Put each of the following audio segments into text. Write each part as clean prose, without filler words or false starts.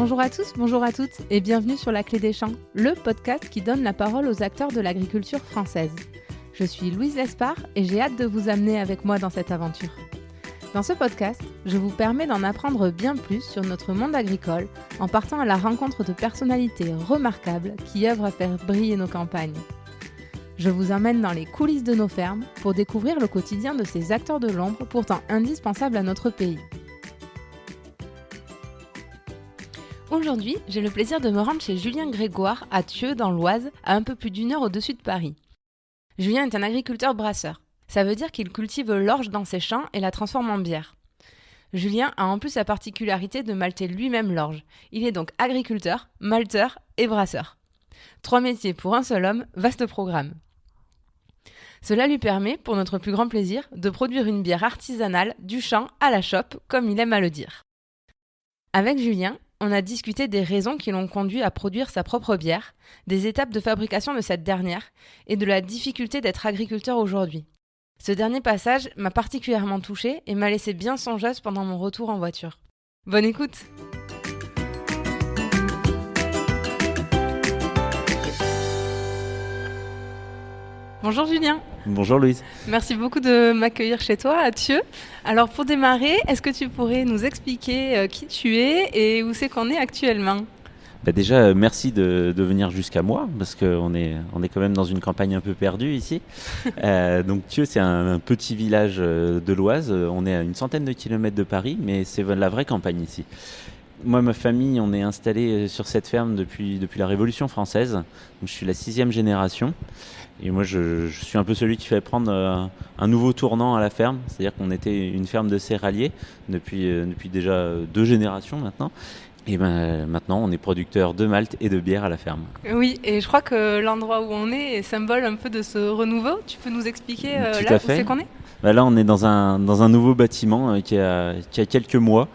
Bonjour à tous, bonjour à toutes et bienvenue sur La Clé des Champs, le podcast qui donne la parole aux acteurs de l'agriculture française. Je suis Louise Lespard et j'ai hâte de vous amener avec moi dans cette aventure. Dans ce podcast, je vous permets d'en apprendre bien plus sur notre monde agricole en partant à la rencontre de personnalités remarquables qui œuvrent à faire briller nos campagnes. Je vous emmène dans les coulisses de nos fermes pour découvrir le quotidien de ces acteurs de l'ombre pourtant indispensables à notre pays. Aujourd'hui, j'ai le plaisir de me rendre chez Julien Grégoire à Thieux dans l'Oise, à un peu plus d'1 heure au-dessus de Paris. Julien est un agriculteur brasseur. Ça veut dire qu'il cultive l'orge dans ses champs et la transforme en bière. Julien a en plus la particularité de malter lui-même l'orge. Il est donc agriculteur, malteur et brasseur. 3 métiers pour un seul homme, vaste programme. Cela lui permet, pour notre plus grand plaisir, de produire une bière artisanale du champ à la chope, comme il aime à le dire. Avec Julien, on a discuté des raisons qui l'ont conduit à produire sa propre bière, des étapes de fabrication de cette dernière et de la difficulté d'être agriculteur aujourd'hui. Ce dernier passage m'a particulièrement touchée et m'a laissé bien songeuse pendant mon retour en voiture. Bonne écoute! Bonjour Julien. Bonjour Louise. Merci beaucoup de m'accueillir chez toi à Thieux. Alors pour démarrer, est-ce que tu pourrais nous expliquer qui tu es et où c'est qu'on est actuellement ? Déjà, merci de venir jusqu'à moi, parce qu'on est quand même dans une campagne un peu perdue ici. Donc Thieux, c'est un petit village de l'Oise. On est à une centaine de kilomètres de Paris, mais c'est la vraie campagne ici. Moi, ma famille, on est installé sur cette ferme depuis la Révolution française. Donc, je suis la 6e génération. Et moi, je suis un peu celui qui fait prendre un nouveau tournant à la ferme. C'est-à-dire qu'on était une ferme de céréaliers depuis déjà 2 générations maintenant. Et maintenant, on est producteur de malt et de bière à la ferme. Oui, et je crois que l'endroit où on est symbole un peu de ce renouveau. Tu peux nous expliquer là où c'est qu'on est ? Là, on est dans un nouveau bâtiment qui a quelques mois.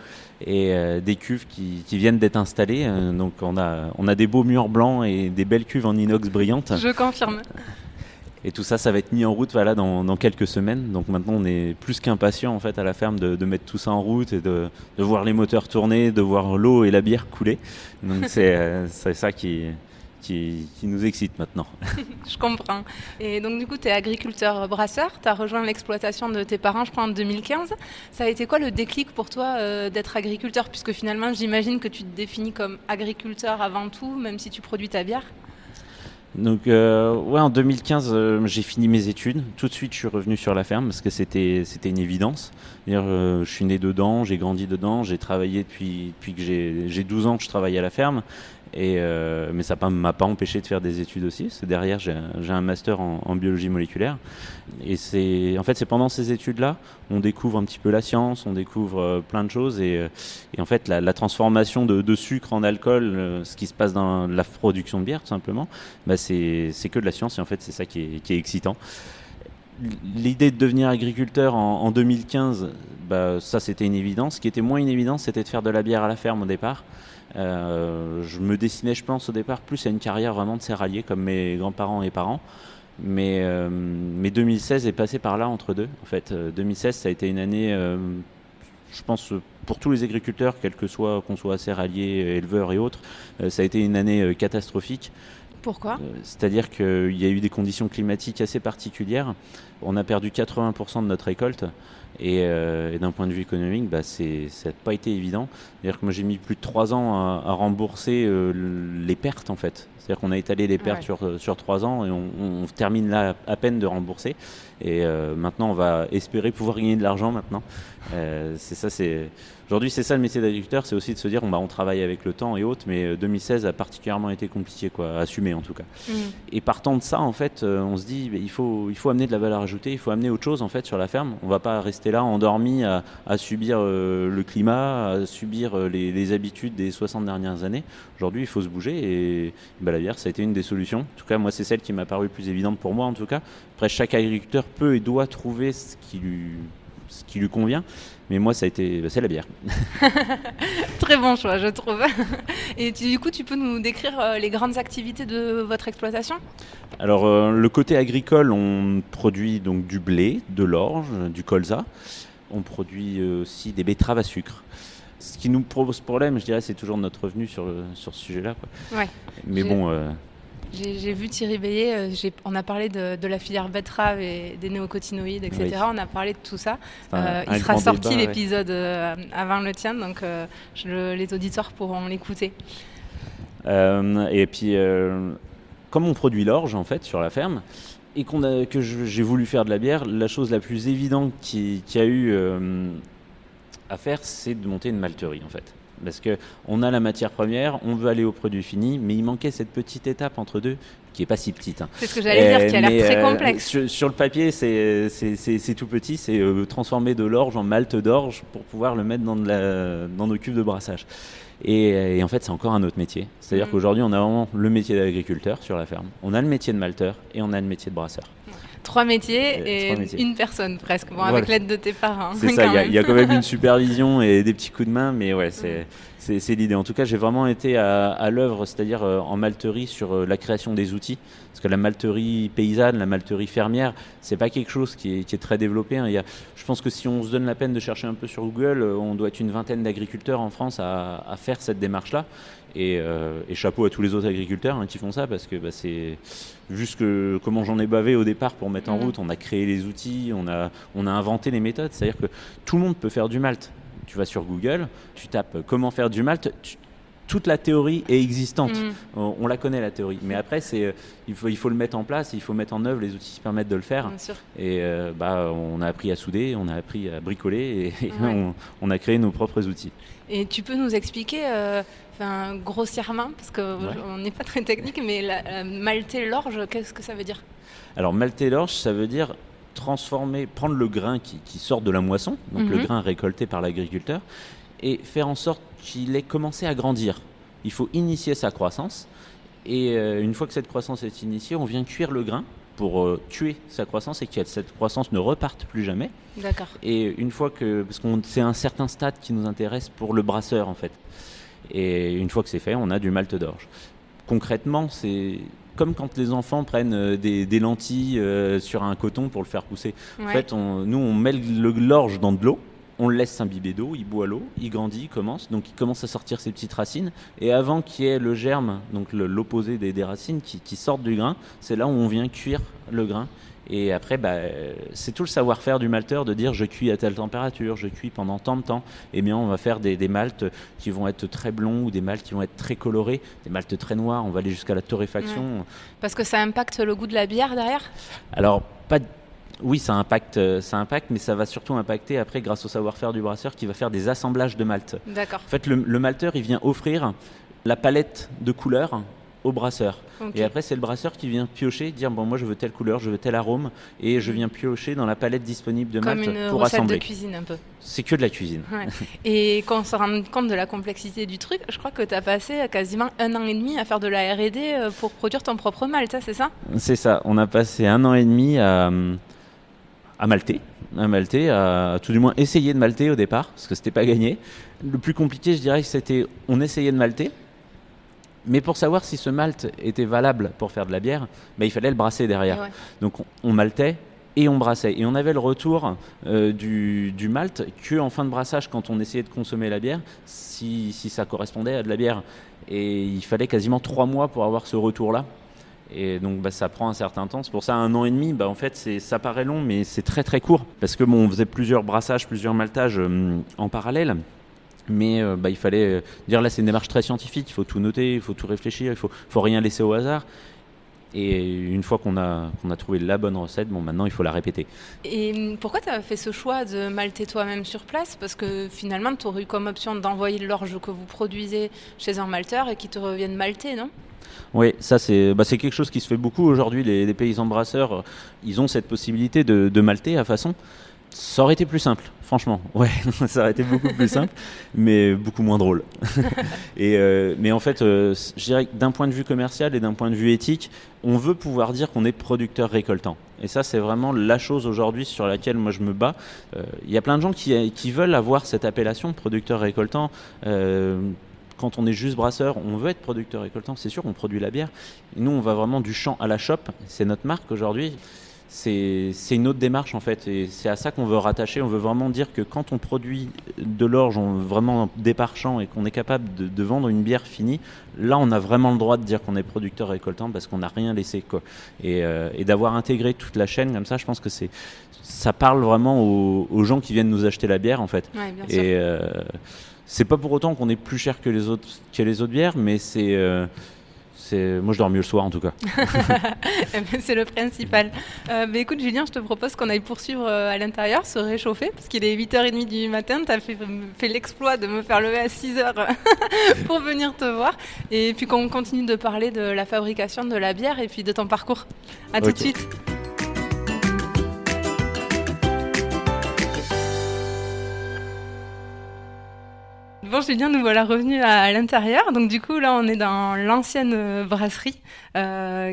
Et des cuves qui viennent d'être installées. Donc on a des beaux murs blancs et des belles cuves en inox brillantes. Je confirme. Et tout ça va être mis en route dans quelques semaines. Donc maintenant on est plus qu'impatient en fait à la ferme de mettre tout ça en route et de voir les moteurs tourner, de voir l'eau et la bière couler. Donc c'est ça qui nous excite maintenant. Je comprends. Et donc du coup, tu es agriculteur brasseur, tu as rejoint l'exploitation de tes parents, je crois, en 2015. Ça a été quoi le déclic pour toi d'être agriculteur ? Puisque finalement, j'imagine que tu te définis comme agriculteur avant tout, même si tu produis ta bière. Donc en 2015, j'ai fini mes études. Tout de suite, je suis revenu sur la ferme parce que c'était une évidence. Je suis né dedans, j'ai grandi dedans, j'ai travaillé depuis que j'ai 12 ans que je travaille à la ferme. Mais ça m'a pas empêché de faire des études aussi, parce que derrière j'ai un master en biologie moléculaire. Et c'est pendant ces études-là, on découvre un petit peu la science, on découvre plein de choses. Et en fait, la transformation de sucre en alcool, ce qui se passe dans la production de bière, tout simplement, c'est que de la science. Et en fait, c'est ça qui est excitant. L'idée de devenir agriculteur en 2015, ça c'était une évidence. Ce qui était moins une évidence, c'était de faire de la bière à la ferme au départ. Je me destinais, je pense, au départ plus à une carrière vraiment de céréalier comme mes grands-parents et parents. Mais 2016 est passé par là entre deux. En fait, 2016, ça a été une année, je pense, pour tous les agriculteurs, qu'on soit céréalier, éleveur et autres, ça a été une année catastrophique. Pourquoi ? C'est-à-dire qu'il y a eu des conditions climatiques assez particulières. On a perdu 80% de notre récolte. Et d'un point de vue économique, ça n'a pas été évident. C'est-à-dire que moi, j'ai mis plus de 3 ans à rembourser les pertes, en fait. C'est-à-dire qu'on a étalé les pertes sur 3 ans et on termine là à peine de rembourser. Et maintenant, on va espérer pouvoir gagner de l'argent maintenant. Aujourd'hui, c'est ça le métier d'agriculteur, c'est aussi de se dire on travaille avec le temps et autres, mais 2016 a particulièrement été compliqué, à assumer en tout cas. Et partant de ça, en fait, on se dit il faut amener de la valeur ajoutée, il faut amener autre chose en fait sur la ferme. On ne va pas rester là endormi à subir le climat, à subir les habitudes des 60 dernières années. Aujourd'hui, il faut se bouger et la bière, ça a été une des solutions. En tout cas, moi, c'est celle qui m'a paru plus évidente pour moi en tout cas. Après, chaque agriculteur peut et doit trouver ce qui lui convient. Mais moi, c'est la bière. Très bon choix, je trouve. Et du coup, tu peux nous décrire les grandes activités de votre exploitation ? Alors, le côté agricole, on produit donc du blé, de l'orge, du colza. On produit aussi des betteraves à sucre. Ce qui nous pose problème, je dirais, c'est toujours notre revenu sur ce sujet-là, quoi. Ouais. Mais bon... J'ai vu Thierry Beillet, on a parlé de la filière betterave et des néocotinoïdes, etc. Oui. On a parlé de tout ça. Un il sera grand sorti débat, l'épisode avant le tien, donc les auditeurs pourront l'écouter. Et puis, comme on produit l'orge en fait sur la ferme, et que j'ai voulu faire de la bière, la chose la plus évidente qui a eu à faire, c'est de monter une malterie en fait. Parce qu'on a la matière première, on veut aller au produit fini, mais il manquait cette petite étape entre deux qui n'est pas si petite. Hein. C'est ce que j'allais dire, qui a l'air très complexe. Sur le papier, c'est tout petit, c'est transformer de l'orge en malt d'orge pour pouvoir le mettre dans nos cuves de brassage. Et en fait, c'est encore un autre métier. C'est-à-dire qu'aujourd'hui, on a vraiment le métier d'agriculteur sur la ferme, on a le métier de malteur et on a le métier de brasseur. 3 métiers et une personne presque, bon, voilà. Avec l'aide de tes parents. C'est ça, il y a quand même une supervision et des petits coups de main, mais ouais, c'est l'idée. En tout cas, j'ai vraiment été à l'œuvre, c'est-à-dire en malterie sur la création des outils. Parce que la malterie paysanne, la malterie fermière, c'est pas quelque chose qui est très développé. Hein. Je pense que si on se donne la peine de chercher un peu sur Google, on doit être une vingtaine d'agriculteurs en France à faire cette démarche-là. Et chapeau à tous les autres agriculteurs qui font ça, parce que c'est juste que comment j'en ai bavé au départ pour mettre en route, on a créé les outils, on a inventé les méthodes. C'est-à-dire que tout le monde peut faire du malt. Tu vas sur Google, tu tapes comment faire du malt, toute la théorie est existante. On la connaît, la théorie. Mais après, il faut le mettre en place, il faut mettre en œuvre les outils qui permettent de le faire. Bien sûr. Et on a appris à souder, on a appris à bricoler et on a créé nos propres outils. Et tu peux nous expliquer grossièrement, parce qu'on n'est pas très technique, mais malter l'orge, qu'est-ce que ça veut dire ? Alors, malter l'orge, ça veut dire prendre le grain qui sort de la moisson, donc le grain récolté par l'agriculteur, et faire en sorte qu'il ait commencé à grandir. Il faut initier sa croissance, et une fois que cette croissance est initiée, on vient cuire le grain pour tuer sa croissance et que cette croissance ne reparte plus jamais. D'accord. Et une fois parce que c'est un certain stade qui nous intéresse pour le brasseur en fait. Et une fois que c'est fait, on a du malt d'orge. Concrètement, c'est comme quand les enfants prennent des lentilles sur un coton pour le faire pousser. Ouais. En fait, nous, on met l'orge dans de l'eau, on le laisse s'imbiber d'eau, il boit l'eau, il grandit, il commence à sortir ses petites racines. Et avant qu'il y ait le germe, donc l'opposé des racines qui sortent du grain, c'est là où on vient cuire le grain. Et après, c'est tout le savoir-faire du malteur de dire je cuis à telle température, je cuis pendant tant de temps. Et bien, on va faire des maltes qui vont être très blonds ou des maltes qui vont être très colorés, des maltes très noirs. On va aller jusqu'à la torréfaction. Ouais. Parce que ça impacte le goût de la bière derrière ? Alors, oui, ça impacte, mais ça va surtout impacter après grâce au savoir-faire du brasseur qui va faire des assemblages de maltes. D'accord. En fait, le malteur, il vient offrir la palette de couleurs au brasseur. Okay. Et après, c'est le brasseur qui vient piocher, dire moi je veux telle couleur, je veux tel arôme, et je viens piocher dans la palette disponible de malt pour assembler. Comme une recette de cuisine un peu. C'est que de la cuisine. Ouais. Et quand on se rend compte de la complexité du truc, je crois que tu as passé quasiment 1 an et demi à faire de la R&D pour produire ton propre malt, c'est ça ? C'est ça. On a passé 1 an et demi à malter, à tout du moins essayer de malter au départ, parce que c'était pas gagné. Le plus compliqué, je dirais, c'était on essayait de malter. Mais pour savoir si ce malt était valable pour faire de la bière, il fallait le brasser derrière. Ouais. Donc on maltait et on brassait. Et on avait le retour du malt qu'en fin de brassage, quand on essayait de consommer la bière, si ça correspondait à de la bière. Et il fallait quasiment 3 mois pour avoir ce retour-là. Et donc ça prend un certain temps. C'est pour ça 1 an et demi, en fait, ça paraît long, mais c'est très très court. Parce que on faisait plusieurs brassages, plusieurs maltages en parallèle. Mais il fallait dire là c'est une démarche très scientifique, il faut tout noter, il faut tout réfléchir, il faut rien laisser au hasard. Et une fois qu'on a trouvé la bonne recette, maintenant il faut la répéter. Et pourquoi tu as fait ce choix de malter toi-même sur place ? Parce que finalement tu aurais eu comme option d'envoyer l'orge que vous produisez chez un malteur et qu'ils te reviennent malter, non ? Oui, ça c'est quelque chose qui se fait beaucoup aujourd'hui. Les paysans brasseurs, ils ont cette possibilité de malter à façon. Ça aurait été plus simple, franchement. Ouais, ça aurait été beaucoup plus simple, mais beaucoup moins drôle. Mais en fait, je dirais que d'un point de vue commercial et d'un point de vue éthique, on veut pouvoir dire qu'on est producteur récoltant. Et ça, c'est vraiment la chose aujourd'hui sur laquelle moi je me bats. Il y a plein de gens qui veulent avoir cette appellation producteur récoltant. Quand on est juste brasseur, on veut être producteur récoltant. C'est sûr, on produit la bière. Et nous, on va vraiment du champ à la chope. C'est notre marque aujourd'hui. c'est une autre démarche en fait, et c'est à ça qu'on veut rattacher. On veut vraiment dire que quand on produit de l'orge vraiment départ champ et qu'on est capable de vendre une bière finie, là on a vraiment le droit de dire qu'on est producteur récoltant parce qu'on n'a rien laissé, quoi. Et d'avoir intégré toute la chaîne comme ça, je pense que ça parle vraiment aux gens qui viennent nous acheter la bière en fait. Ouais, bien sûr. Et c'est pas pour autant qu'on est plus cher que les autres bières, mais moi je dors mieux le soir en tout cas. Eh ben, c'est le principal. Écoute Julien, je te propose qu'on aille poursuivre à l'intérieur, se réchauffer, parce qu'il est 8h30 du matin, tu as fait l'exploit de me faire lever à 6h pour venir te voir, et puis qu'on continue de parler de la fabrication de la bière et puis de ton parcours. À tout de suite. Bon Julien, nous voilà revenus à l'intérieur. Donc du coup là on est dans l'ancienne brasserie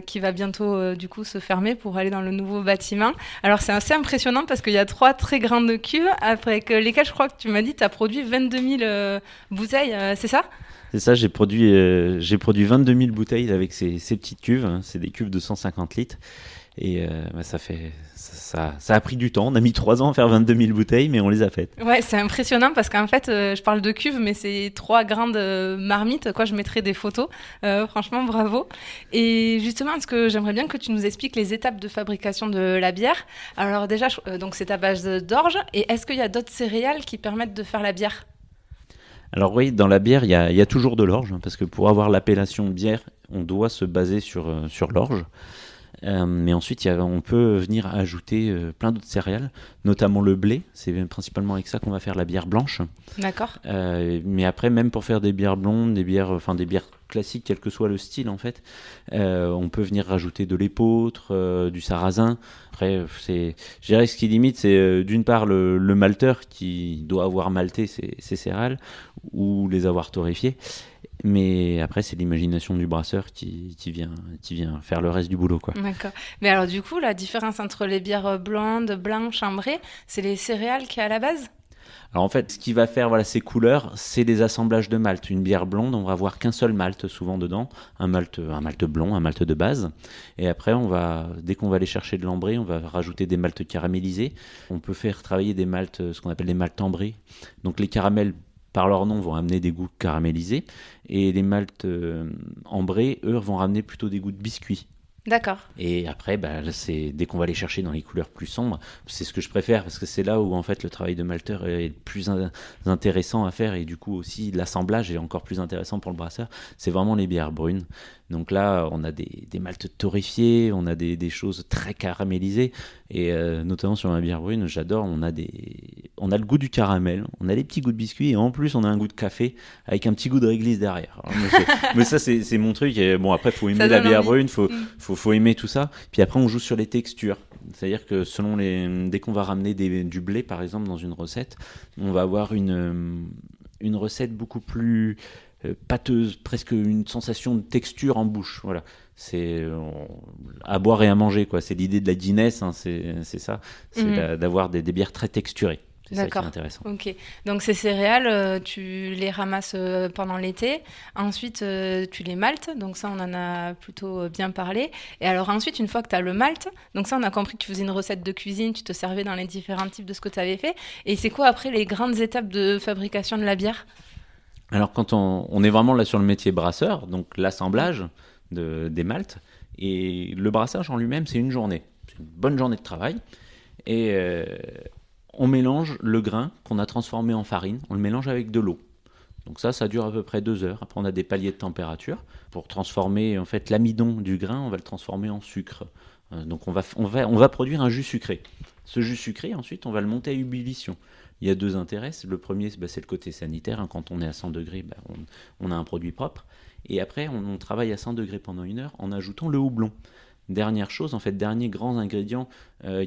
qui va bientôt du coup se fermer pour aller dans le nouveau bâtiment. Alors c'est assez impressionnant parce qu'il y a 3 très grandes cuves avec lesquelles je crois que tu m'as dit tu as produit 22 000 bouteilles, c'est ça ? C'est ça, j'ai produit 22 000 bouteilles avec ces petites cuves, hein. C'est des cuves de 150 litres. Et ça a pris du temps. On a mis 3 ans à faire 22 000 bouteilles, mais on les a faites. Ouais, c'est impressionnant parce qu'en fait, je parle de cuves, mais c'est 3 grandes marmites. Quoi, je mettrai des photos. Franchement, bravo. Et justement, est-ce que j'aimerais bien que tu nous expliques les étapes de fabrication de la bière. Alors déjà, donc c'est à base d'orge. Et est-ce qu'il y a d'autres céréales qui permettent de faire la bière ? Alors oui, dans la bière, il y a toujours de l'orge, hein, parce que pour avoir l'appellation bière, on doit se baser sur l'orge. Mais ensuite, on peut venir ajouter plein d'autres céréales, notamment le blé. C'est principalement avec ça qu'on va faire la bière blanche. D'accord. Mais après, même pour faire des bières blondes, des bières classiques, quel que soit le style en fait, on peut venir rajouter de l'épeautre, du sarrasin. Après, je dirais que ce qui limite, c'est d'une part le malteur qui doit avoir malté ses céréales ou les avoir torréfiées. Mais après, c'est l'imagination du brasseur qui vient faire le reste du boulot, quoi. D'accord. Mais alors du coup, la différence entre les bières blondes, blanches, ambrées, c'est les céréales qui est à la base ? Alors en fait, ce qui va faire ces couleurs, c'est des assemblages de malt. Une bière blonde, on va avoir qu'un seul malt souvent dedans, un malt blond, un malt de base. Et après, dès qu'on va aller chercher de l'ambré, on va rajouter des maltes caramélisés. On peut faire travailler des maltes, ce qu'on appelle des maltes ambrés. Donc les caramels, par leur nom, vont amener des goûts caramélisés. Et les maltes ambrés, eux, vont ramener plutôt des goûts de biscuits. D'accord. Et après, dès qu'on va les chercher dans les couleurs plus sombres, c'est ce que je préfère parce que c'est là où en fait le travail de malteur est le plus intéressant à faire et du coup aussi l'assemblage est encore plus intéressant pour le brasseur. C'est vraiment les bières brunes. Donc là, on a des maltes torréfiés, on a des choses très caramélisées et notamment sur ma bière brune, j'adore. On a le goût du caramel, on a les petits goûts de biscuit et en plus on a un goût de café avec un petit goût de réglisse derrière. Alors, mais ça c'est mon truc. Et bon après, faut aimer la bière brune, faut aimer tout ça. Puis après, on joue sur les textures. C'est-à-dire que dès qu'on va ramener du blé par exemple dans une recette, on va avoir une recette beaucoup plus pâteuse, presque une sensation de texture en bouche. Voilà, c'est à boire et à manger, quoi. C'est l'idée de la Guinness, hein, c'est ça, c'est d'avoir des bières très texturées. C'est ça qui est intéressant. Ok. Donc ces céréales, tu les ramasses pendant l'été. Ensuite, tu les maltes. Donc ça, on en a plutôt bien parlé. Et alors ensuite, une fois que tu as le malt, donc ça, on a compris que tu faisais une recette de cuisine, tu te servais dans les différents types de ce que tu avais fait. Et c'est quoi après les grandes étapes de fabrication de la bière ? Alors quand on est vraiment là sur le métier brasseur, donc l'assemblage des maltes, et le brassage en lui-même, c'est une journée. C'est une bonne journée de travail. Et on mélange le grain qu'on a transformé en farine, on le mélange avec de l'eau. Donc ça dure à peu près 2 heures. Après, on a des paliers de température. Pour transformer en fait l'amidon du grain, on va le transformer en sucre. Donc on va produire un jus sucré. Ce jus sucré, ensuite, on va le monter à ébullition. Il y a 2 intérêts. Le premier, c'est le côté sanitaire. Quand on est à 100 degrés, on a un produit propre. Et après, on travaille à 100 degrés pendant 1 heure en ajoutant le houblon. Dernière chose, dernier grand ingrédient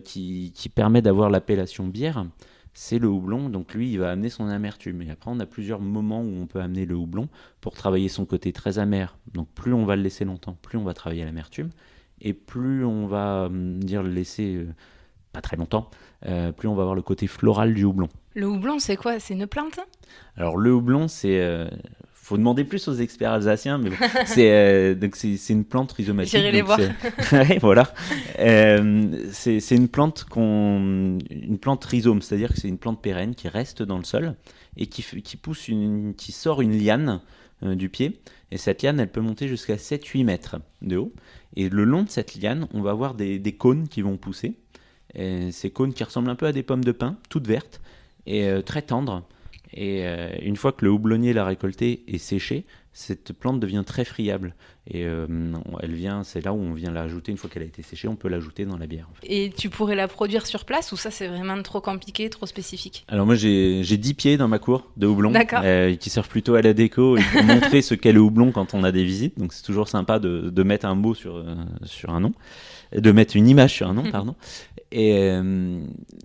qui permet d'avoir l'appellation bière, c'est le houblon. Donc lui, il va amener son amertume. Et après, on a plusieurs moments où on peut amener le houblon pour travailler son côté très amer. Donc plus on va le laisser longtemps, plus on va travailler l'amertume. Et plus on va le laisser pas très longtemps, plus on va avoir le côté floral du houblon. Le houblon, c'est quoi ? C'est une plante ? Alors le houblon, faut demander plus aux experts alsaciens, mais bon, c'est une plante rhizomatique. J'irai les voir. Ouais, voilà. C'est une plante une plante rhizome, c'est-à-dire que c'est une plante pérenne qui reste dans le sol et qui sort une liane du pied. Et cette liane, elle peut monter jusqu'à 7-8 mètres de haut. Et le long de cette liane, on va avoir des cônes qui vont pousser. Et ces cônes qui ressemblent un peu à des pommes de pin, toutes vertes et très tendres. Et une fois que le houblonnier l'a récoltée et séchée, cette plante devient très friable. Et c'est là où on vient l'ajouter. Une fois qu'elle a été séchée, on peut l'ajouter dans la bière. En fait. Et tu pourrais la produire sur place ou ça c'est vraiment trop compliqué, trop spécifique? Alors moi j'ai 10 pieds dans ma cour de houblon qui servent plutôt à la déco et pour montrer ce qu'est le houblon quand on a des visites. Donc c'est toujours sympa de mettre un mot sur un nom, de mettre une image sur un nom, pardon. Et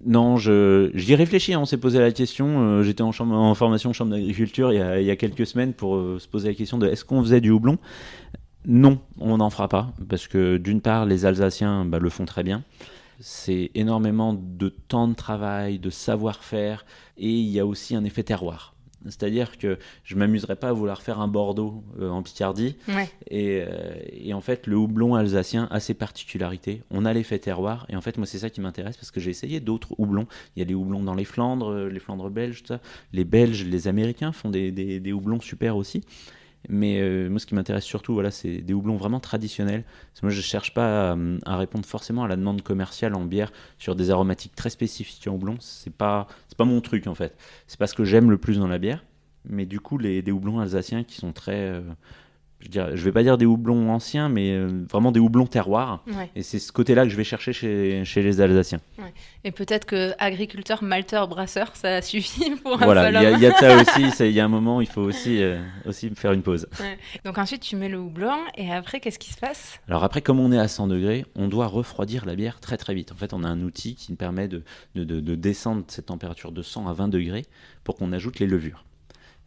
non, j'y réfléchis, on s'est posé la question, j'étais en formation en chambre d'agriculture il y a quelques semaines pour se poser la question de est-ce qu'on faisait du houblon. Non, on n'en fera pas, parce que d'une part, les Alsaciens le font très bien. C'est énormément de temps de travail, de savoir-faire, et il y a aussi un effet terroir. C'est-à-dire que je ne m'amuserais pas à vouloir faire un Bordeaux en Picardie. Ouais. Et en fait, le houblon alsacien a ses particularités. On a l'effet terroir. Et en fait, moi, c'est ça qui m'intéresse parce que j'ai essayé d'autres houblons. Il y a les houblons dans les Flandres belges, tout ça. Les Belges, les Américains font des houblons super aussi. Mais moi, ce qui m'intéresse surtout, voilà, c'est des houblons vraiment traditionnels. Parce que moi, je ne cherche pas à répondre forcément à la demande commerciale en bière sur des aromatiques très spécifiques en houblon. C'est pas mon truc, en fait. C'est pas ce que j'aime le plus dans la bière. Mais du coup, des houblons alsaciens qui sont très... je vais pas dire des houblons anciens, mais vraiment des houblons terroirs. Ouais. Et c'est ce côté-là que je vais chercher chez les Alsaciens. Ouais. Et peut-être que agriculteur, malteur, brasseur, ça suffit pour un voilà, seul homme. Il y a de ça aussi. Il y a un moment, il faut aussi faire une pause. Ouais. Donc ensuite, tu mets le houblon et après, qu'est-ce qui se passe? Alors après, comme on est à 100 degrés, on doit refroidir la bière très très vite. En fait, on a un outil qui nous permet de descendre cette température de 100 à 20 degrés pour qu'on ajoute les levures.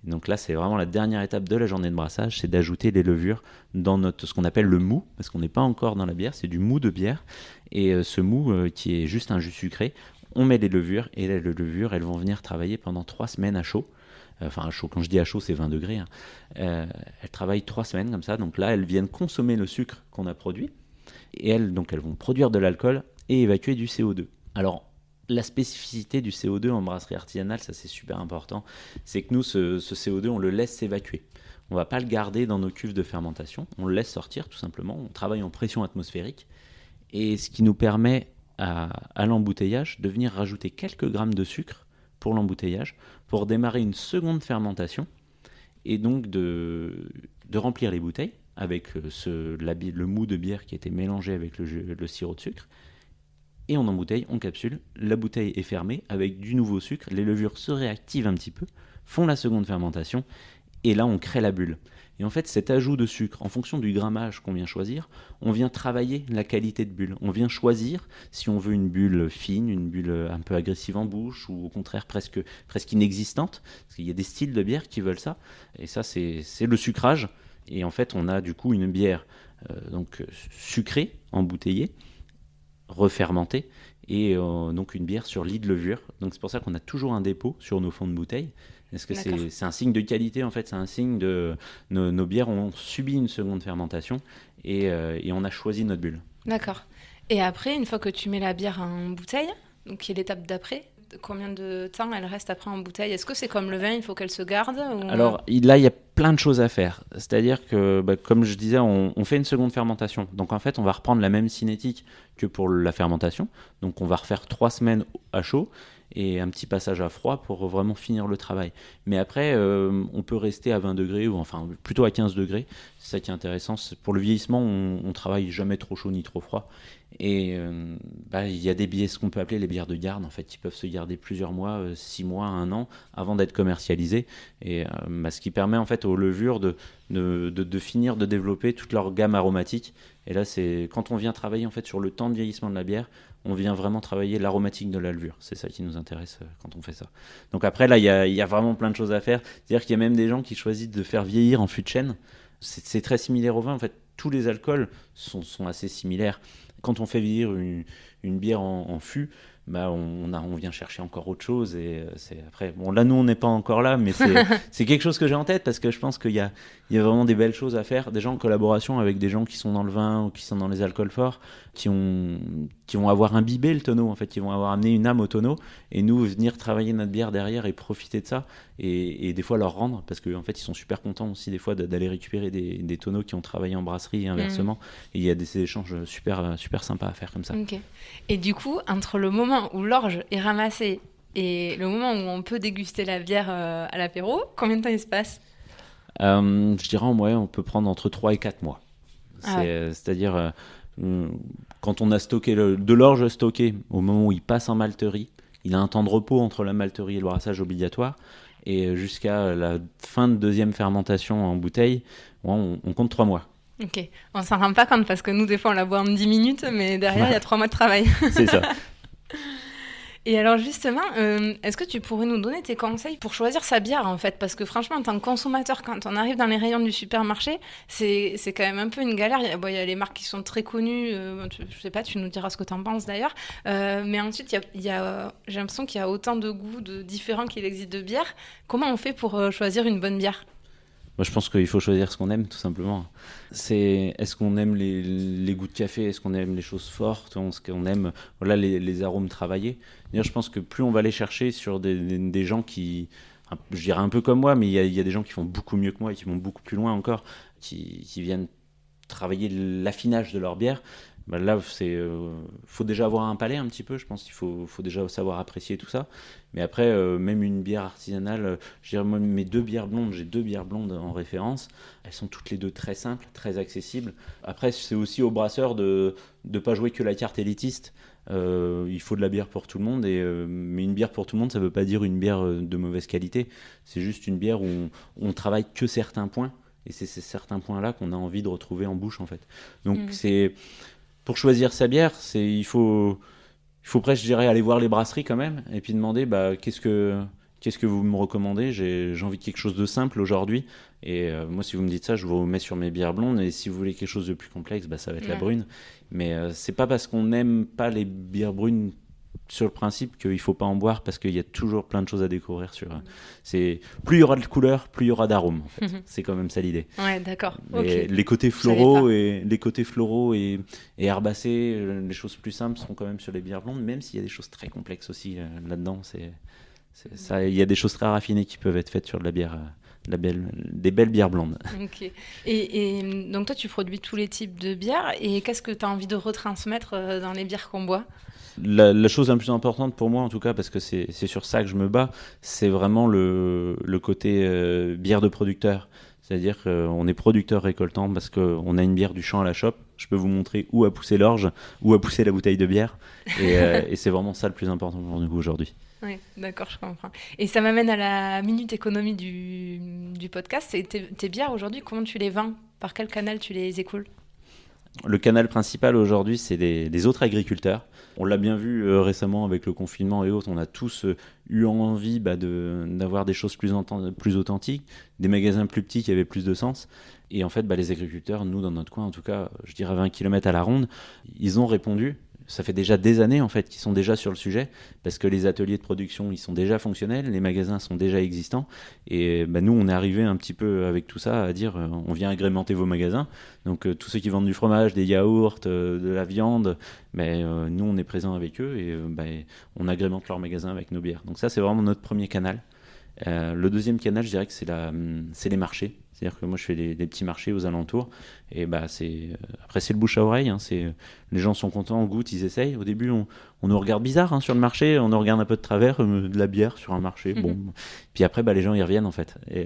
Donc là, c'est vraiment la dernière étape de la journée de brassage, c'est d'ajouter les levures dans ce qu'on appelle le mou, parce qu'on n'est pas encore dans la bière, c'est du mou de bière. Et ce mou, qui est juste un jus sucré, on met les levures, et les levures, elles vont venir travailler pendant 3 semaines à chaud. Enfin, à chaud, quand je dis à chaud, c'est 20 degrés. Hein. Elles travaillent 3 semaines comme ça, donc là, elles viennent consommer le sucre qu'on a produit, et elles vont produire de l'alcool et évacuer du CO2. Alors, la spécificité du CO2 en brasserie artisanale, ça c'est super important, c'est que nous, ce CO2, on le laisse s'évacuer. On ne va pas le garder dans nos cuves de fermentation, on le laisse sortir tout simplement, on travaille en pression atmosphérique, et ce qui nous permet à l'embouteillage de venir rajouter quelques grammes de sucre pour l'embouteillage, pour démarrer une seconde fermentation, et donc de remplir les bouteilles avec le mou de bière qui a été mélangé avec le sirop de sucre, et on embouteille, on capsule, la bouteille est fermée avec du nouveau sucre, les levures se réactivent un petit peu, font la seconde fermentation, et là on crée la bulle. Et en fait, cet ajout de sucre, en fonction du grammage qu'on vient choisir, on vient travailler la qualité de bulle. On vient choisir si on veut une bulle fine, une bulle un peu agressive en bouche, ou au contraire presque inexistante, parce qu'il y a des styles de bière qui veulent ça, et ça c'est le sucrage, et en fait on a du coup une bière sucrée, embouteillée, refermentée, et donc une bière sur lit de levure. Donc c'est pour ça qu'on a toujours un dépôt sur nos fonds de bouteille. Est-ce que c'est un signe de qualité, en fait, c'est un signe de nos bières ont subi une seconde fermentation et on a choisi notre bulle. D'accord. Et après, une fois que tu mets la bière en bouteille, donc qui est l'étape d'après, combien de temps elle reste après en bouteille? Est-ce que c'est comme le vin, il faut qu'elle se garde ou... Alors là, il y a plein de choses à faire. C'est-à-dire que, comme je disais, on fait une seconde fermentation. Donc en fait, on va reprendre la même cinétique que pour la fermentation. Donc on va refaire 3 semaines à chaud et un petit passage à froid pour vraiment finir le travail. Mais après, on peut rester à 20 degrés, ou enfin plutôt à 15 degrés. C'est ça qui est intéressant. Pour le vieillissement, on travaille jamais trop chaud ni trop froid. Et il y a des bières, ce qu'on peut appeler les bières de garde, en fait, qui peuvent se garder plusieurs mois, 6 mois, 1 an, avant d'être commercialisées. Et ce qui permet en fait aux levures de finir de développer toute leur gamme aromatique. Et là, c'est quand on vient travailler en fait sur le temps de vieillissement de la bière, on vient vraiment travailler l'aromatique de la levure. C'est ça qui nous intéresse quand on fait ça. Donc après, là, il y a vraiment plein de choses à faire. C'est-à-dire qu'il y a même des gens qui choisissent de faire vieillir en fût de chêne. C'est très similaire au vin. En fait, tous les alcools sont assez similaires. Quand on fait vieillir une bière en fût, on vient chercher encore autre chose. Et après, bon, là, nous, on n'est pas encore là, mais c'est quelque chose que j'ai en tête parce que je pense qu'il y a vraiment des belles choses à faire, déjà en collaboration avec des gens qui sont dans le vin ou qui sont dans les alcools forts, qui vont avoir imbibé le tonneau, en fait, qui vont avoir amené une âme au tonneau, et nous, venir travailler notre bière derrière et profiter de ça, et des fois leur rendre, parce qu'en fait, ils sont super contents aussi, des fois, d'aller récupérer des tonneaux qui ont travaillé en brasserie et inversement, et il y a des échanges super, super sympas à faire comme ça. Ok. Et du coup, entre le moment où l'orge est ramassée et le moment où on peut déguster la bière à l'apéro, combien de temps il se passe ? Je dirais en moyenne, on peut prendre entre 3 et 4 mois. C'est-à-dire, quand on a stocké de l'orge stocké, au moment où il passe en malterie, il a un temps de repos entre la malterie et le brassage obligatoire, et jusqu'à la fin de deuxième fermentation en bouteille, on compte 3 mois. Ok, on s'en rend pas compte parce que nous, des fois, on la boit en 10 minutes, mais derrière, il y a 3 mois de travail. C'est ça. Et alors justement, est-ce que tu pourrais nous donner tes conseils pour choisir sa bière en fait ? Parce que franchement, en tant que consommateur, quand on arrive dans les rayons du supermarché, c'est quand même un peu une galère. Il y a les marques qui sont très connues, je sais pas, tu nous diras ce que tu en penses d'ailleurs. Mais ensuite, j'ai l'impression qu'il y a autant de goûts différents qu'il existe de bières. Comment on fait pour choisir une bonne bière ? Moi, je pense qu'il faut choisir ce qu'on aime, tout simplement. Est-ce qu'on aime les goûts de café ? Est-ce qu'on aime les choses fortes ? Est-ce qu'on aime les arômes travaillés ? D'ailleurs, je pense que plus on va aller chercher sur des gens qui, je dirais un peu comme moi, mais il y a des gens qui font beaucoup mieux que moi et qui vont beaucoup plus loin encore, qui viennent travailler l'affinage de leur bière. Là, faut déjà avoir un palais un petit peu, je pense qu'il faut déjà savoir apprécier tout ça. Mais après, même une bière artisanale, je dirais moi, j'ai 2 bières blondes en référence. Elles sont toutes les deux très simples, très accessibles. Après, c'est aussi au brasseur de ne pas jouer que la carte élitiste. Il faut de la bière pour tout le monde, mais une bière pour tout le monde, ça ne veut pas dire une bière de mauvaise qualité. C'est juste une bière où on travaille que certains points. Et c'est ces certains points-là qu'on a envie de retrouver en bouche, en fait. Donc, pour choisir sa bière, il faut presque, je dirais, aller voir les brasseries quand même, et puis demander qu'est-ce que vous me recommandez ? J'ai envie de quelque chose de simple aujourd'hui, et moi, si vous me dites ça, je vous mets sur mes bières blondes, et si vous voulez quelque chose de plus complexe, ça va être la brune. Mais c'est pas parce qu'on n'aime pas les bières brunes sur le principe qu'il ne faut pas en boire, parce qu'il y a toujours plein de choses à découvrir. Plus il y aura de couleurs, plus il y aura d'arômes. En fait. C'est quand même ça l'idée. Ouais, d'accord. Okay. Les côtés floraux et herbacés, les choses plus simples seront quand même sur les bières blondes, même s'il y a des choses très complexes aussi là-dedans. Il y a des choses très raffinées qui peuvent être faites sur de la bière. Des belles bières blondes. Ok. Et donc toi, tu produis tous les types de bières, et qu'est-ce que tu as envie de retransmettre dans les bières qu'on boit ? La chose la plus importante pour moi, en tout cas, parce que c'est sur ça que je me bats, c'est vraiment le côté bière de producteur. C'est-à-dire qu'on est producteur récoltant parce qu'on a une bière du champ à la chope. Je peux vous montrer où a poussé l'orge, où a poussé la bouteille de bière. Et c'est vraiment ça le plus important pour nous aujourd'hui. Oui, d'accord, je comprends. Et ça m'amène à la minute économie du podcast. C'est tes bières aujourd'hui, comment tu les vends ? Par quel canal tu les écoules ? Le canal principal aujourd'hui, c'est des autres agriculteurs. On l'a bien vu récemment avec le confinement et autres. On a tous eu envie d'avoir des choses plus authentiques, des magasins plus petits qui avaient plus de sens. Et en fait, les agriculteurs, nous, dans notre coin, en tout cas, je dirais 20 km à la ronde, ils ont répondu. Ça fait déjà des années en fait qu'ils sont déjà sur le sujet, parce que les ateliers de production ils sont déjà fonctionnels, les magasins sont déjà existants, et nous on est arrivé un petit peu avec tout ça à dire on vient agrémenter vos magasins, donc tous ceux qui vendent du fromage, des yaourts, de la viande, nous on est présents avec eux et on agrémente leur magasin avec nos bières. Donc ça c'est vraiment notre premier canal. Le deuxième canal, je dirais que c'est les marchés. C'est-à-dire que moi, je fais des petits marchés aux alentours. Et après, c'est le bouche à oreille. Les gens sont contents, on goûte, ils essayent. Au début, on nous regarde bizarre sur le marché. On nous regarde un peu de travers, de la bière sur un marché. Bon. Puis après, les gens, ils reviennent, en fait. Et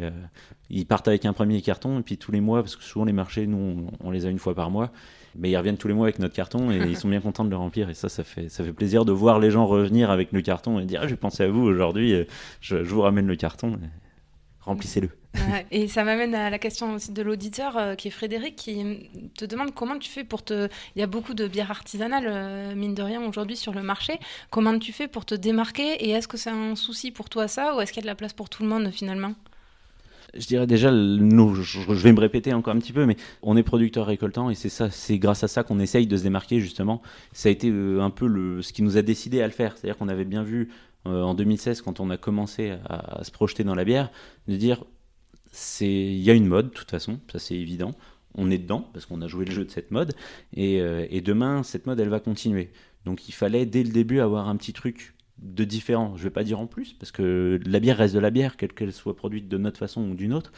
ils partent avec un premier carton. Et puis tous les mois, parce que souvent, les marchés, nous, on les a une fois par mois. Mais ils reviennent tous les mois avec notre carton et ils sont bien contents de le remplir. Et ça fait plaisir de voir les gens revenir avec le carton et dire j'ai pensé à vous aujourd'hui, je vous ramène le carton, remplissez-le. Ouais, et ça m'amène à la question aussi de l'auditeur qui est Frédéric, qui te demande comment tu fais Il y a beaucoup de bières artisanales, mine de rien, aujourd'hui sur le marché. Comment tu fais pour te démarquer, et est-ce que c'est un souci pour toi ça, ou est-ce qu'il y a de la place pour tout le monde finalement ? Je dirais déjà, nous, je vais me répéter encore un petit peu, mais on est producteur récoltant et c'est grâce à ça qu'on essaye de se démarquer justement. Ça a été un peu ce qui nous a décidé à le faire. C'est-à-dire qu'on avait bien vu en 2016, quand on a commencé à se projeter dans la bière, de dire il y a une mode, de toute façon, ça c'est évident. On est dedans parce qu'on a joué le jeu de cette mode et demain, cette mode, elle va continuer. Donc il fallait dès le début avoir un petit truc de différent. Je ne vais pas dire en plus, parce que la bière reste de la bière, quelle qu'elle soit produite de notre façon ou d'une autre.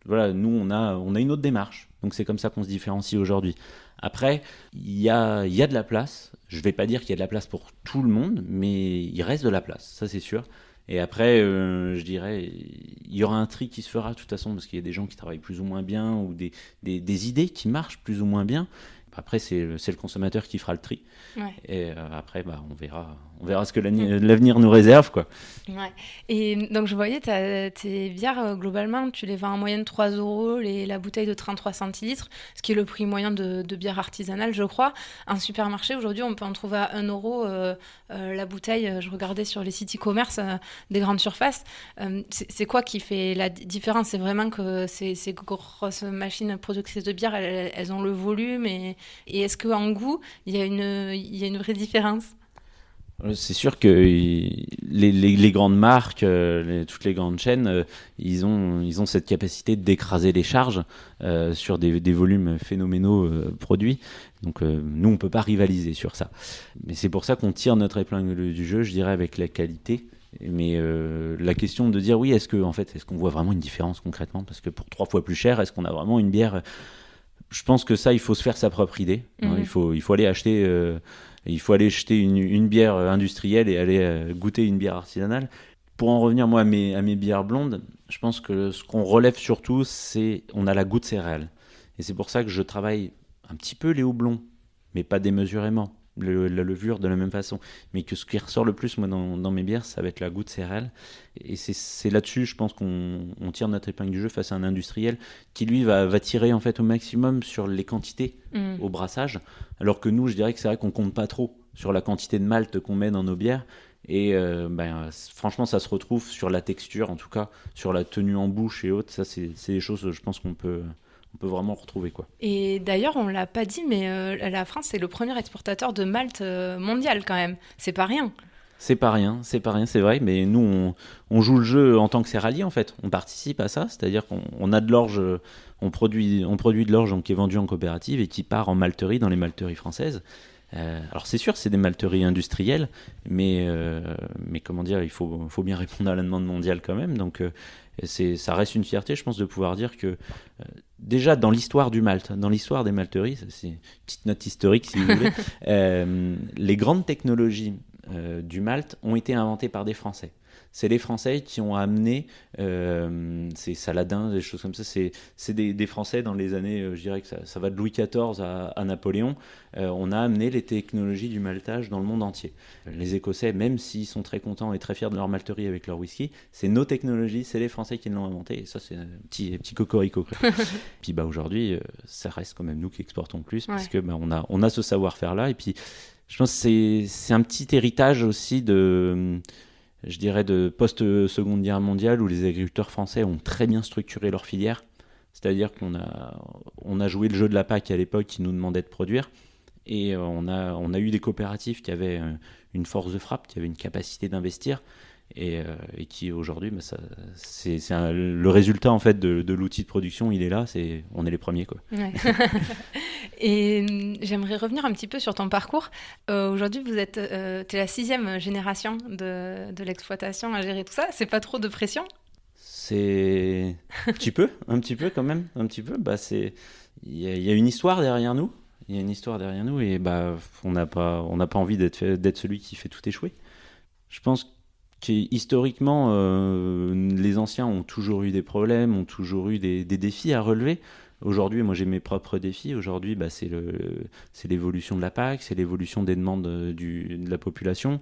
Voilà, nous, on a une autre démarche. Donc c'est comme ça qu'on se différencie aujourd'hui. Après, il y a de la place. Je ne vais pas dire qu'il y a de la place pour tout le monde, mais il reste de la place, ça c'est sûr. Et après, je dirais, il y aura un tri qui se fera de toute façon, parce qu'il y a des gens qui travaillent plus ou moins bien, ou des idées qui marchent plus ou moins bien. Après, c'est le consommateur qui fera le tri. Ouais. Et après, on verra ce que l'avenir nous réserve, quoi. Ouais. Et donc je voyais tes bières, globalement, tu les vends en moyenne 3 euros la bouteille de 33 centilitres, ce qui est le prix moyen de bière artisanale, je crois. En supermarché, aujourd'hui, on peut en trouver à 1 euro la bouteille. Je regardais sur les sites e-commerce des grandes surfaces. C'est quoi qui fait la différence? C'est vraiment que ces grosses machines productrices de bière, elles ont le volume et est-ce qu'en goût, il y a une vraie différence? C'est sûr que les grandes marques, toutes les grandes chaînes, ils ont cette capacité d'écraser les charges sur des volumes phénoménaux produits. Donc nous, on ne peut pas rivaliser sur ça. Mais c'est pour ça qu'on tire notre épingle du jeu, je dirais, avec la qualité. Mais la question de dire, oui, est-ce qu'on voit vraiment une différence concrètement? Parce que pour 3 fois plus cher, est-ce qu'on a vraiment une bière? Je pense que ça, il faut se faire sa propre idée. Mhm. Il faut aller acheter... il faut aller acheter une bière industrielle et aller goûter une bière artisanale. Pour en revenir, moi, à mes bières blondes, je pense que ce qu'on relève surtout, c'est on a la goutte céréale. Et c'est pour ça que je travaille un petit peu les houblons, mais pas démesurément. La levure de la même façon. Mais que ce qui ressort le plus, moi, dans mes bières, ça va être la goutte céréale. Et c'est là-dessus, je pense qu'on tire notre épingle du jeu face à un industriel qui, lui, va tirer en fait au maximum sur les quantités au brassage. Alors que nous, je dirais que c'est vrai qu'on compte pas trop sur la quantité de malt qu'on met dans nos bières. Et franchement, ça se retrouve sur la texture, en tout cas, sur la tenue en bouche et autres. Ça, c'est des choses, je pense qu'on peut vraiment retrouver, quoi. Et d'ailleurs, on l'a pas dit, mais la France est le premier exportateur de malt mondial quand même. C'est pas rien. C'est pas rien, c'est vrai, mais nous, on joue le jeu en tant que céréalier, en fait. On participe à ça, c'est-à-dire qu'on a de l'orge, on produit de l'orge qui est vendu en coopérative et qui part en malterie dans les malteries françaises. Alors c'est sûr, c'est des malteries industrielles, mais comment dire, il faut bien répondre à la demande mondiale quand même. Donc ça reste une fierté, je pense, de pouvoir dire que déjà dans l'histoire du malt, dans l'histoire des malteries, c'est une petite note historique si vous voulez, les grandes technologies du malt ont été inventées par des Français. C'est les Français qui ont amené ces Saladins, des choses comme ça. C'est des Français dans les années, je dirais que ça va de Louis XIV à Napoléon. On a amené les technologies du maltage dans le monde entier. Les Écossais, même s'ils sont très contents et très fiers de leur malterie avec leur whisky, c'est nos technologies, c'est les Français qui l'ont inventé. Et ça, c'est un petit cocorico. Puis aujourd'hui, ça reste quand même nous qui exportons le plus, parce que on a ce savoir-faire-là. Et puis, je pense que c'est un petit héritage aussi je dirais de post-seconde guerre mondiale où les agriculteurs français ont très bien structuré leur filière. C'est-à-dire qu'on a joué le jeu de la PAC à l'époque qui nous demandait de produire. Et on a eu des coopératives qui avaient une force de frappe, qui avaient une capacité d'investir. Et qui aujourd'hui, le résultat en fait de l'outil de production, il est là, on est les premiers, quoi. Ouais. Et j'aimerais revenir un petit peu sur ton parcours. Aujourd'hui, t'es la 6e génération de l'exploitation à gérer tout ça. C'est pas trop de pression? C'est un petit peu quand même, un petit peu. Il y a une histoire derrière nous. Il y a une histoire derrière nous et on n'a pas envie d'être celui qui fait tout échouer. Je pense historiquement, les anciens ont toujours eu des problèmes, ont toujours eu des défis à relever. Aujourd'hui, moi j'ai mes propres défis. Aujourd'hui, c'est l'évolution de la PAC, c'est l'évolution des demandes de la population,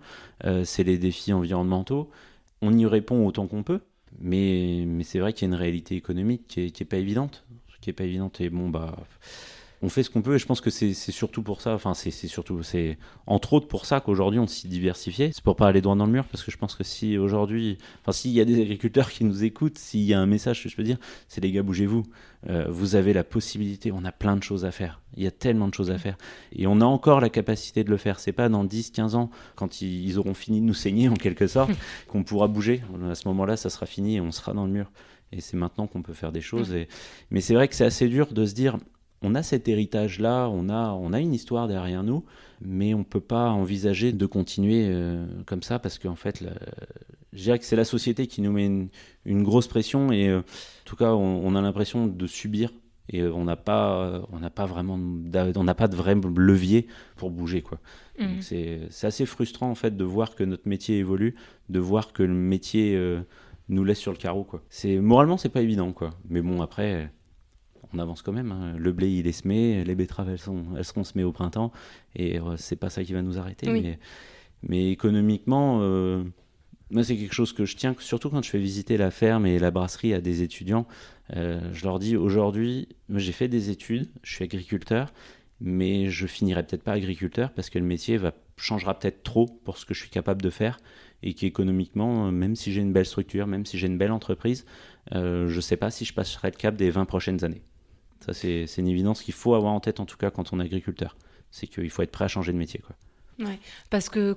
c'est les défis environnementaux. On y répond autant qu'on peut, mais c'est vrai qu'il y a une réalité économique qui est pas évidente. Et on fait ce qu'on peut et je pense que c'est surtout pour ça, enfin c'est entre autres pour ça qu'aujourd'hui on s'y diversifié. C'est pour pas aller droit dans le mur parce que je pense que si aujourd'hui, enfin s'il y a des agriculteurs qui nous écoutent, s'il y a un message que je peux dire, c'est les gars, bougez-vous. Vous avez la possibilité, on a plein de choses à faire. Il y a tellement de choses à faire. Et on a encore la capacité de le faire. C'est pas dans 10, 15 ans, quand ils auront fini de nous saigner en quelque sorte, qu'on pourra bouger. À ce moment-là, ça sera fini et on sera dans le mur. Et c'est maintenant qu'on peut faire des choses. Mais c'est vrai que c'est assez dur de se dire, on a cet héritage-là, on a une histoire derrière nous, mais on ne peut pas envisager de continuer comme ça parce qu'en fait, je dirais que c'est la société qui nous met une grosse pression et en tout cas, on a l'impression de subir et on n'a pas de vrai levier pour bouger, quoi. Donc c'est assez frustrant en fait de voir que notre métier évolue, de voir que le métier nous laisse sur le carreau, quoi. Moralement, c'est pas évident, quoi. Mais bon, après, on avance quand même, hein. Le blé, il est semé, les betteraves, elles seront semées au printemps, et c'est pas ça qui va nous arrêter. Oui. Mais économiquement, moi, c'est quelque chose que je tiens, surtout quand je fais visiter la ferme et la brasserie à des étudiants. Je leur dis, aujourd'hui, moi, j'ai fait des études, je suis agriculteur, mais je finirai peut-être pas agriculteur parce que le métier changera peut-être trop pour ce que je suis capable de faire et qu'économiquement, même si j'ai une belle structure, même si j'ai une belle entreprise, je sais pas si je passerai le cap des 20 prochaines années. Ça, c'est une évidence qu'il faut avoir en tête, en tout cas, quand on est agriculteur. C'est qu'il faut être prêt à changer de métier, quoi. Ouais. Parce que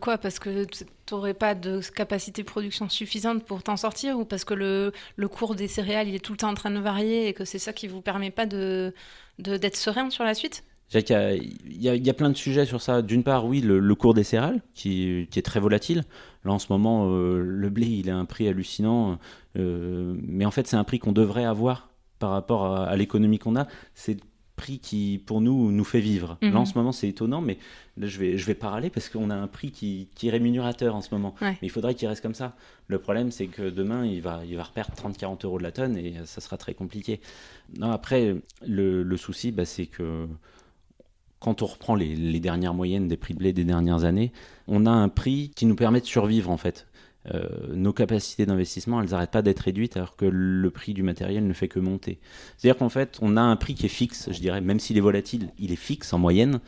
tu n'aurais pas de capacité de production suffisante pour t'en sortir ou parce que le cours des céréales il est tout le temps en train de varier et que c'est ça qui ne vous permet pas d'être serein sur la suite? Il y a plein de sujets sur ça. D'une part, oui, le cours des céréales qui est très volatile. Là, en ce moment, le blé, il a un prix hallucinant. Mais en fait, c'est un prix qu'on devrait avoir par rapport à l'économie qu'on a. C'est le prix qui, pour nous fait vivre. Là, en ce moment, c'est étonnant, mais là, je vais pas râler parce qu'on a un prix qui est rémunérateur en ce moment. Ouais. Mais il faudrait qu'il reste comme ça. Le problème, c'est que demain, il va reperdre 30-40 euros de la tonne et ça sera très compliqué. Non, après, le souci, c'est que quand on reprend les dernières moyennes des prix de blé des dernières années, on a un prix qui nous permet de survivre, en fait. Nos capacités d'investissement, elles n'arrêtent pas d'être réduites alors que le prix du matériel ne fait que monter. C'est-à-dire qu'en fait, on a un prix qui est fixe, je dirais, même s'il est volatile, il est fixe en moyenne,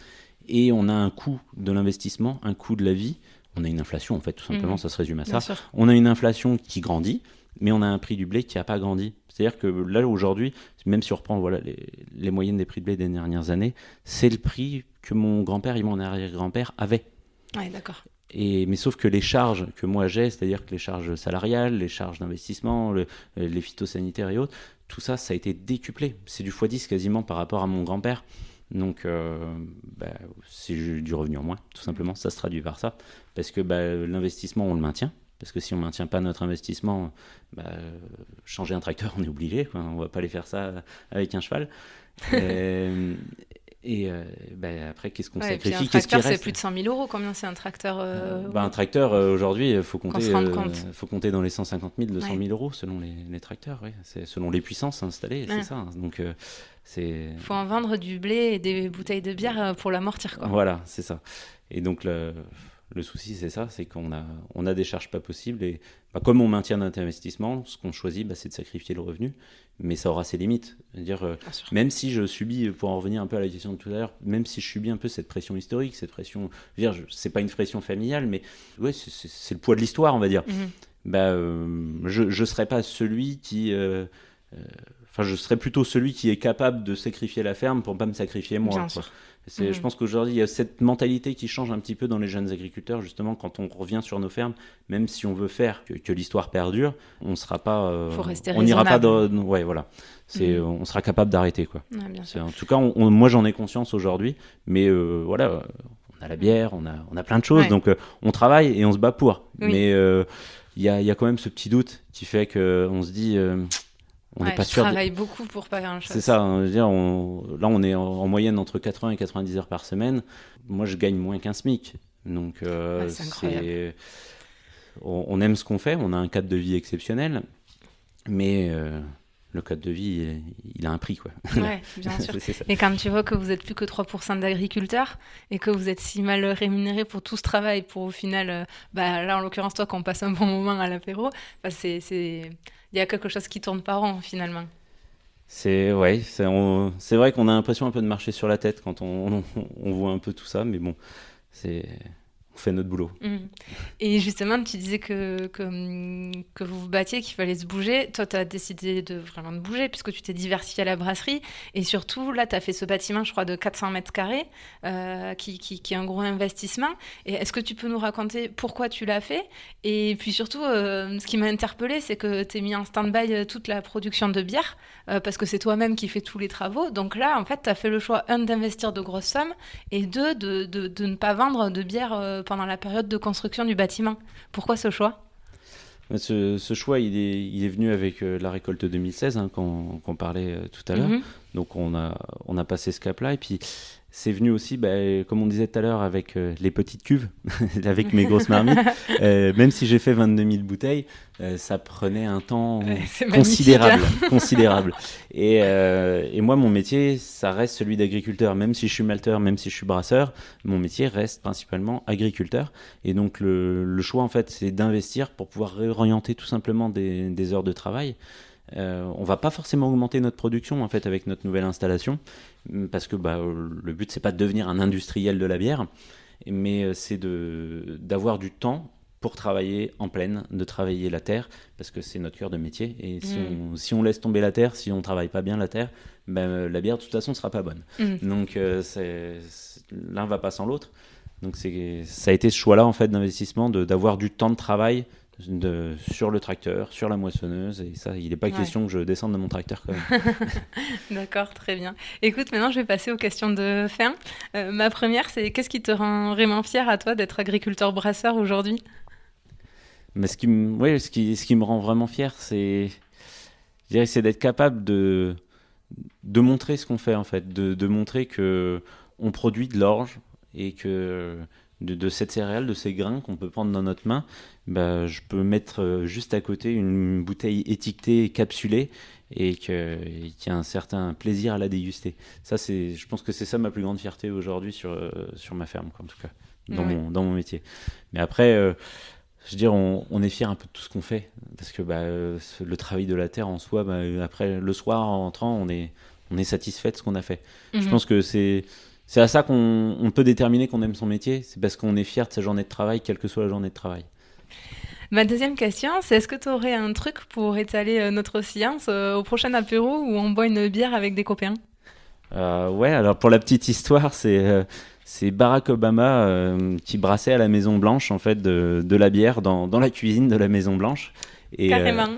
et on a un coût de l'investissement, un coût de la vie. On a une inflation, en fait, tout simplement, ça se résume à ça. On a une inflation qui grandit, mais on a un prix du blé qui n'a pas grandi. C'est-à-dire que là, aujourd'hui, même si on reprend les moyennes des prix de blé des dernières années, c'est le prix que mon grand-père et mon arrière-grand-père avaient. Ouais, d'accord. Mais sauf que les charges que moi j'ai, c'est-à-dire que les charges salariales, les charges d'investissement, les phytosanitaires et autres, tout ça, ça a été décuplé. C'est du x10 quasiment par rapport à mon grand-père. Donc, c'est du revenu en moins, tout simplement. Ça se traduit par ça. Parce que l'investissement, on le maintient. Parce que si on ne maintient pas notre investissement, changer un tracteur, on est obligé, quoi. On ne va pas aller faire ça avec un cheval. Après, qu'est-ce qu'on sacrifie? Un tracteur, c'est plus de 100 000 euros. Combien c'est un tracteur Un tracteur, aujourd'hui, il faut compter dans les 150 000, 200 000 euros selon les tracteurs. Ouais. C'est selon les puissances installées, c'est ça. Donc, il faut en vendre du blé et des bouteilles de bière pour l'amortir, quoi. Voilà, c'est ça. Et donc, le souci, c'est ça, c'est qu'on a des charges pas possibles. Et comme on maintient notre investissement, ce qu'on choisit, c'est de sacrifier le revenu. Mais ça aura ses limites. C'est-à-dire, même si je subis, pour en revenir un peu à la question de tout à l'heure, même si je subis un peu cette pression historique, cette pression, c'est pas une pression familiale, mais ouais, c'est le poids de l'histoire, on va dire. Je serais pas celui qui... je serais plutôt celui qui est capable de sacrifier la ferme pour pas me sacrifier moi. Bien sûr. Je pense qu'aujourd'hui, il y a cette mentalité qui change un petit peu dans les jeunes agriculteurs, justement, quand on revient sur nos fermes, même si on veut faire que l'histoire perdure, on sera pas... faut rester on n'ira pas raisonnable. ouais, voilà. On sera capable d'arrêter, quoi. Ouais, bien sûr. En tout cas, moi, j'en ai conscience aujourd'hui, mais voilà, on a la bière, on a plein de choses, donc on travaille et on se bat pour. Oui. Mais il y a quand même ce petit doute qui fait qu'on se dit... on n'est pas sûr. Je travaille beaucoup pour pas grand-chose. C'est ça. Je veux dire, là, on est en moyenne entre 80 et 90 heures par semaine. Moi, je gagne moins qu'un SMIC. Donc, c'est incroyable. On aime ce qu'on fait. On a un cadre de vie exceptionnel. Mais le cadre de vie, il a un prix, quoi. Ouais, bien sûr. Et quand tu vois que vous êtes plus que 3% d'agriculteurs et que vous êtes si mal rémunérés pour tout ce travail, pour au final, là, en l'occurrence, toi, qu'on passe un bon moment à l'apéro, il y a quelque chose qui tourne pas rond, finalement. C'est c'est vrai qu'on a l'impression un peu de marcher sur la tête quand on voit un peu tout ça, mais bon, c'est on fait notre boulot. Et justement, tu disais que vous vous battiez, qu'il fallait se bouger. Toi, tu as décidé de vraiment te bouger puisque tu t'es diversifié à la brasserie. Et surtout, là, tu as fait ce bâtiment, je crois, de 400 mètres carrés, qui est un gros investissement. Et est-ce que tu peux nous raconter pourquoi tu l'as fait? Et puis surtout, ce qui m'a interpellée, c'est que tu as mis en stand-by toute la production de bière parce que c'est toi-même qui fais tous les travaux. Donc là, en fait, tu as fait le choix, un, d'investir de grosses sommes et deux, de ne pas vendre de bière pendant la période de construction du bâtiment. Pourquoi ce choix? Ce choix, il est venu avec la récolte 2016, hein, qu'on parlait tout à l'heure. Mhm. Donc on a passé ce cap-là. Et puis c'est venu aussi, comme on disait tout à l'heure, avec les petites cuves, avec mes grosses marmites. Même si j'ai fait 22 000 bouteilles, ça prenait un temps C'est considérable. magnifique, hein. Considérable. Et moi, mon métier, ça reste celui d'agriculteur. Même si je suis malteur, même si je suis brasseur, mon métier reste principalement agriculteur. Et donc le choix, en fait, c'est d'investir pour pouvoir réorienter tout simplement des heures de travail. On va pas forcément augmenter notre production en fait avec notre nouvelle installation parce que le but c'est pas de devenir un industriel de la bière, mais c'est d'avoir du temps pour travailler en plaine, de travailler la terre parce que c'est notre cœur de métier et si on laisse tomber la terre, si on travaille pas bien la terre, la bière de toute façon sera pas bonne. Donc l'un va pas sans l'autre. Donc ça a été ce choix-là en fait d'investissement d'avoir du temps de travail sur le tracteur, sur la moissonneuse, et ça, il n'est pas question que je descende de mon tracteur quand même. D'accord, très bien. Écoute, maintenant je vais passer aux questions de fin. Ma première, c'est qu'est-ce qui te rend vraiment fier à toi d'être agriculteur brasseur aujourd'hui? Mais ce qui me rend vraiment fier, je dirais, c'est d'être capable de montrer ce qu'on fait en fait, de montrer que on produit de l'orge et que de cette céréale, de ces grains qu'on peut prendre dans notre main, je peux mettre juste à côté une bouteille étiquetée et capsulée et qu'il y a un certain plaisir à la déguster. Ça, je pense que c'est ça ma plus grande fierté aujourd'hui sur ma ferme, quoi, en tout cas, dans mon métier. Mais après, je veux dire, on est fier un peu de tout ce qu'on fait parce que le travail de la terre en soi, après, le soir, en rentrant, on est satisfait de ce qu'on a fait. Je pense que c'est à ça qu'on peut déterminer qu'on aime son métier, c'est parce qu'on est fier de sa journée de travail, quelle que soit la journée de travail. Ma deuxième question, c'est est-ce que tu aurais un truc pour étaler notre science au prochain apéro où on boit une bière avec des copains? Ouais, alors pour la petite histoire, c'est Barack Obama qui brassait à la Maison Blanche en fait de la bière dans la cuisine de la Maison Blanche. Et, Carrément.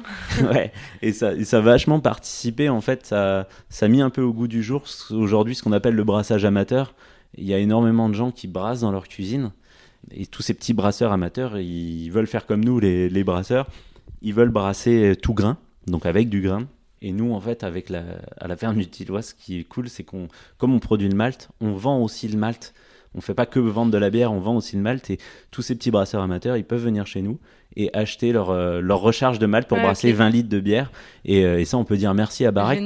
Ouais, et ça a vachement participé en fait, ça a mis un peu au goût du jour aujourd'hui ce qu'on appelle le brassage amateur. Il y a énormément de gens qui brassent dans leur cuisine et tous ces petits brasseurs amateurs, ils veulent faire comme nous les brasseurs, ils veulent brasser tout grain, donc avec du grain. Et nous, en fait, à la ferme du Tillois, ce qui est cool, c'est comme on produit le malt, on vend aussi le malt. On fait pas que vendre de la bière, on vend aussi le malt. Et tous ces petits brasseurs amateurs, ils peuvent venir chez nous et acheter leur recharge de malt pour brasser 20 litres de bière. Et ça, on peut dire merci à Barack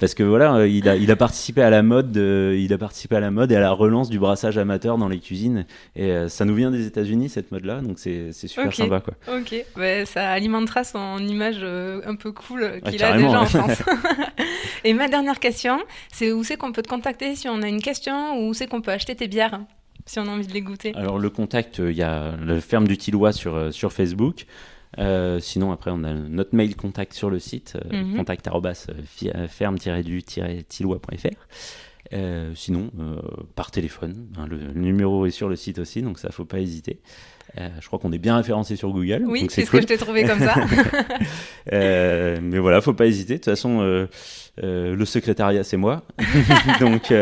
parce que voilà, il a participé à la mode, et à la relance du brassage amateur dans les cuisines. Et ça nous vient des États-Unis cette mode-là, donc c'est super sympa, quoi. Ok, ça alimentera son image un peu cool qu'il a carrément, déjà en France. Et ma dernière question, c'est où c'est qu'on peut te contacter si on a une question ou où c'est qu'on peut acheter tes bières si on a envie de les goûter? Alors le contact, il y a la ferme du Tillois sur Facebook. Sinon après on a notre mail contact sur le site contact@ferme-du-tillois.fr. Sinon par téléphone, hein, le numéro est sur le site aussi, donc ça faut pas hésiter. Je crois qu'on est bien référencé sur Google. Oui, donc c'est ce cool. que je t'ai trouvé comme ça. Mais voilà, faut pas hésiter. De toute façon, le secrétariat, c'est moi. Donc,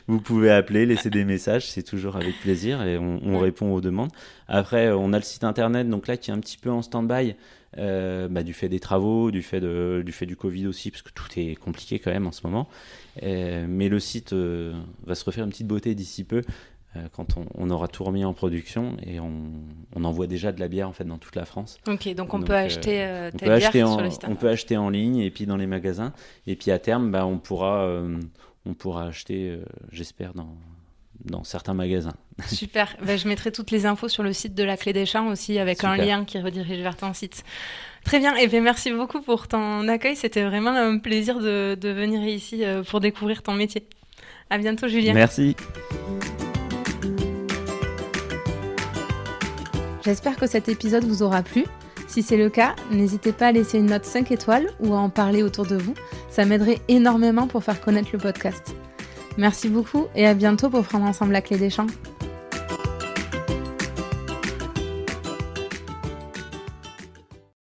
vous pouvez appeler, laisser des messages. C'est toujours avec plaisir et on répond aux demandes. Après, on a le site internet, donc là, qui est un petit peu en stand-by. Du fait des travaux, du fait du Covid aussi, parce que tout est compliqué quand même en ce moment. Mais le site va se refaire une petite beauté d'ici peu. Quand on aura tout remis en production et on envoie déjà de la bière en fait dans toute la France. Ok, donc on peut acheter ta bière sur le site. On peut acheter en ligne et puis dans les magasins. Et puis à terme, on pourra acheter, j'espère, dans certains magasins. Super. Je mettrai toutes les infos sur le site de la Clé des Champs aussi, avec un lien qui redirige vers ton site. Très bien. Et merci beaucoup pour ton accueil. C'était vraiment un plaisir de venir ici pour découvrir ton métier. À bientôt, Julien. Merci. J'espère que cet épisode vous aura plu. Si c'est le cas, n'hésitez pas à laisser une note 5 étoiles ou à en parler autour de vous. Ça m'aiderait énormément pour faire connaître le podcast. Merci beaucoup et à bientôt pour prendre ensemble la Clé des Champs.